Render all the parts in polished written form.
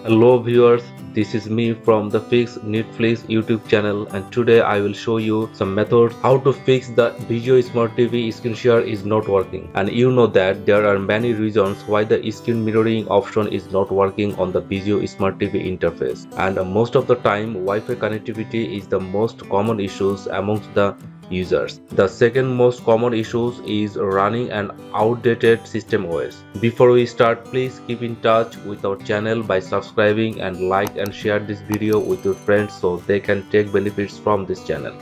Hello viewers, this is me from the Fix Netflix YouTube channel, and today I will show you some methods how to fix the Vizio Smart TV screen share is not working. And you know that there are many reasons why the screen mirroring option is not working on the Vizio Smart TV interface. And most of the time Wi-Fi connectivity is the most common issues amongst the users. The second most common issues is running an outdated system OS. Before we start, please keep in touch with our channel by subscribing and like and share this video with your friends so they can take benefits from this channel.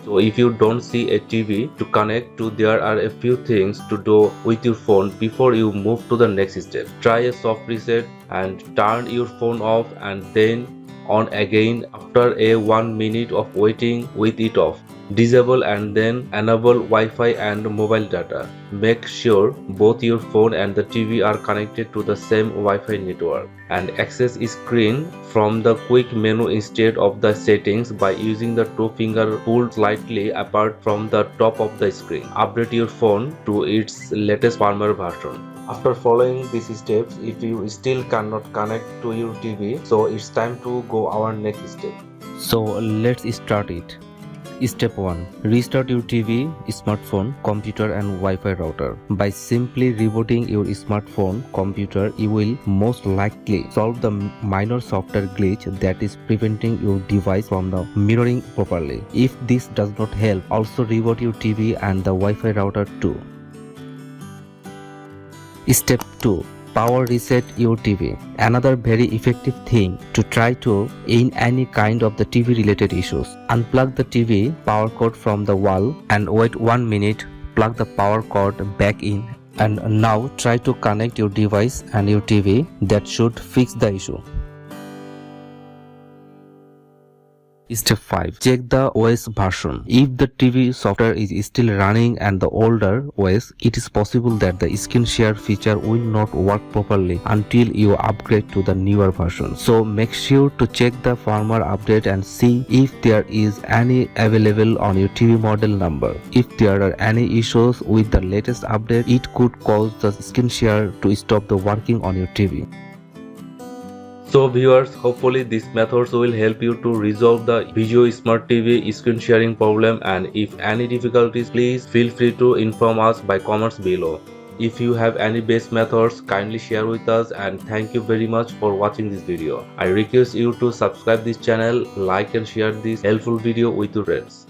So if you don't see a TV to connect to, there are a few things to do with your phone before you move to the next step. Try a soft reset and turn your phone off and then on again after a 1 minute of waiting with it off. Disable and then enable Wi-Fi and mobile data. Make sure both your phone and the TV are connected to the same Wi-Fi network, and access screen from the quick menu instead of the settings by using the two finger pulled slightly apart from the top of the screen. Update your phone to its latest firmware version. After following these steps, if you still cannot connect to your TV, so it's time to go our next step. So let's start it. Step 1. Restart your TV, smartphone, computer and Wi-Fi router. By simply rebooting your smartphone computer, you will most likely solve the minor software glitch that is preventing your device from the mirroring properly. If this does not help, also reboot your TV and the Wi-Fi router too. Step 2. Power reset your TV. Another very effective thing to try to in any kind of the TV related issues. Unplug the TV power cord from the wall and wait 1 minute. Plug the power cord back in and now try to connect your device and your TV. That should fix the issue. Step 5. Check the OS version. If the TV software is still running and the older OS, it is possible that the screen share feature will not work properly until you upgrade to the newer version. So make sure to check the firmware update and see if there is any available on your TV model number. If there are any issues with the latest update, it could cause the screen share to stop the working on your TV. So viewers, hopefully these methods will help you to resolve the Vizio Smart TV screen sharing problem, and if any difficulties, please feel free to inform us by comments below. If you have any best methods, kindly share with us, and thank you very much for watching this video. I request you to subscribe this channel, like and share this helpful video with your friends.